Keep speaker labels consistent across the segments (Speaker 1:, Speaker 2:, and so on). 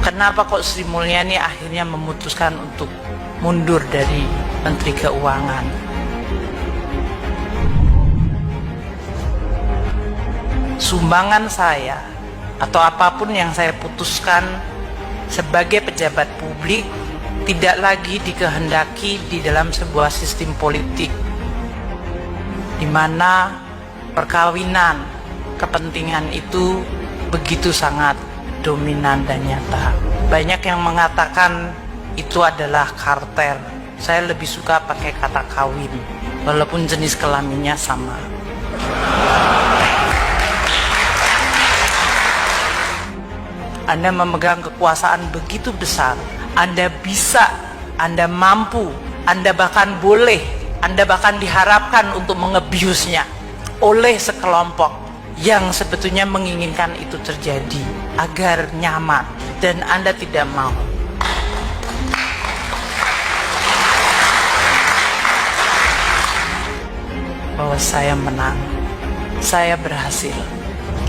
Speaker 1: Kenapa kok Sri Mulyani akhirnya memutuskan untuk mundur dari Menteri Keuangan? Sumbangan saya atau apapun yang saya putuskan sebagai pejabat publik tidak lagi dikehendaki di dalam sebuah sistem politik di mana perkawinan kepentingan itu begitu sangat dominan dan nyata. Banyak yang mengatakan itu adalah kartel. Saya lebih suka pakai kata kawin, walaupun jenis kelaminnya sama. Anda memegang kekuasaan begitu besar, Anda bisa, Anda mampu, Anda bahkan boleh, Anda bahkan diharapkan untuk mengebiusnya oleh sekelompok yang sebetulnya menginginkan itu terjadi agar nyaman, dan Anda tidak mau. Bahwa saya menang, saya berhasil.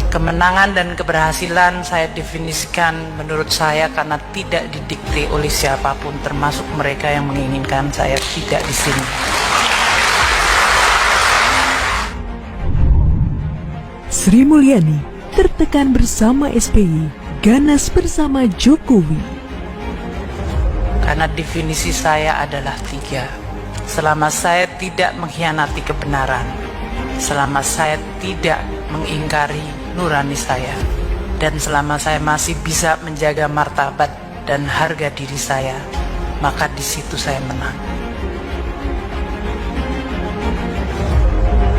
Speaker 1: Kemenangan dan keberhasilan saya definisikan menurut saya karena tidak didikte oleh siapapun, termasuk mereka yang menginginkan saya tidak di sini.
Speaker 2: Sri Mulyani tertekan bersama SBY, ganas bersama Jokowi.
Speaker 1: Karena definisi saya adalah 3. Selama saya tidak mengkhianati kebenaran, selama saya tidak mengingkari nurani saya, dan selama saya masih bisa menjaga martabat dan harga diri saya, maka di situ saya menang.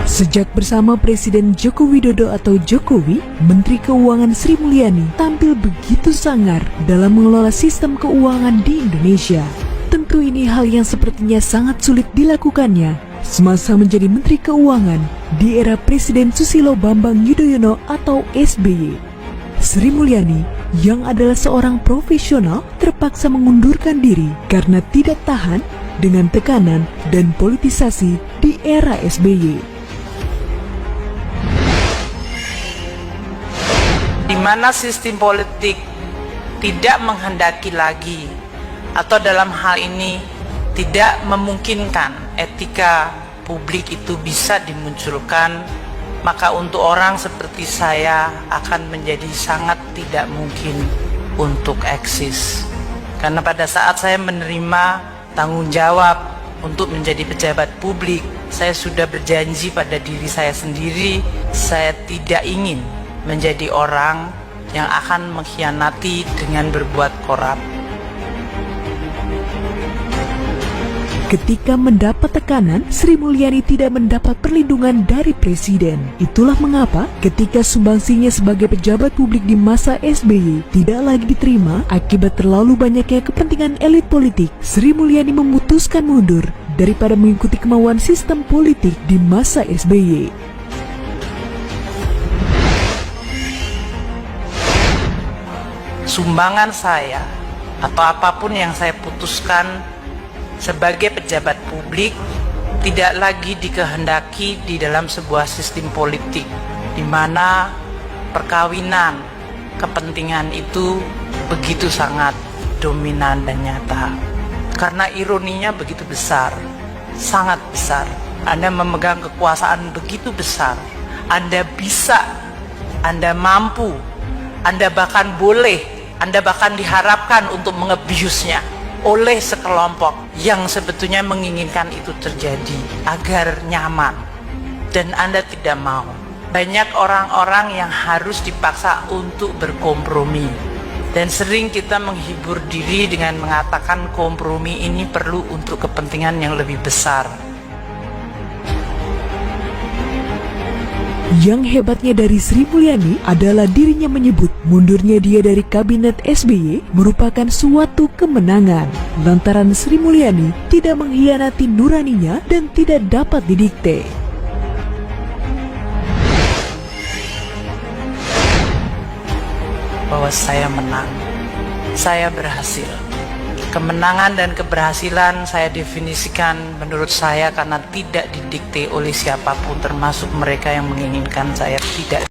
Speaker 2: Sejak bersama Presiden Joko Widodo atau Jokowi, Menteri Keuangan Sri Mulyani tampil begitu sangar dalam mengelola sistem keuangan di Indonesia. Tentu ini hal yang sepertinya sangat sulit dilakukannya semasa menjadi Menteri Keuangan di era Presiden Susilo Bambang Yudhoyono atau SBY. Sri Mulyani yang adalah seorang profesional terpaksa mengundurkan diri karena tidak tahan dengan tekanan dan politisasi di era SBY.
Speaker 1: Di mana sistem politik tidak menghendaki lagi, atau dalam hal ini tidak memungkinkan etika publik itu bisa dimunculkan, maka untuk orang seperti saya akan menjadi sangat tidak mungkin untuk eksis. Karena pada saat saya menerima tanggung jawab untuk menjadi pejabat publik, saya sudah berjanji pada diri saya sendiri, saya tidak ingin menjadi orang yang akan mengkhianati dengan berbuat korup.
Speaker 2: Ketika mendapat tekanan, Sri Mulyani tidak mendapat perlindungan dari Presiden. Itulah mengapa ketika sumbangsinya sebagai pejabat publik di masa SBY tidak lagi diterima akibat terlalu banyaknya kepentingan elit politik, Sri Mulyani memutuskan mundur daripada mengikuti kemauan sistem politik di masa SBY.
Speaker 1: Sumbangan saya atau apapun yang saya putuskan sebagai pejabat publik tidak lagi dikehendaki di dalam sebuah sistem politik di mana perkawinan kepentingan itu begitu sangat dominan dan nyata. Karena ironinya begitu besar, sangat besar. Anda memegang kekuasaan begitu besar, Anda bisa, Anda mampu, Anda bahkan boleh, Anda bahkan diharapkan untuk mengebiusnya oleh sekelompok yang sebetulnya menginginkan itu terjadi agar nyaman, dan Anda tidak mau. Banyak orang-orang yang harus dipaksa untuk berkompromi, dan sering kita menghibur diri dengan mengatakan kompromi ini perlu untuk kepentingan yang lebih besar.
Speaker 2: Yang hebatnya dari Sri Mulyani adalah dirinya menyebut mundurnya dia dari kabinet SBY merupakan suatu kemenangan lantaran Sri Mulyani tidak mengkhianati nuraninya dan tidak dapat didikte.
Speaker 1: Bahwa saya menang, saya berhasil. Kemenangan dan keberhasilan saya definisikan menurut saya karena tidak didikte oleh siapapun, termasuk mereka yang menginginkan saya tidak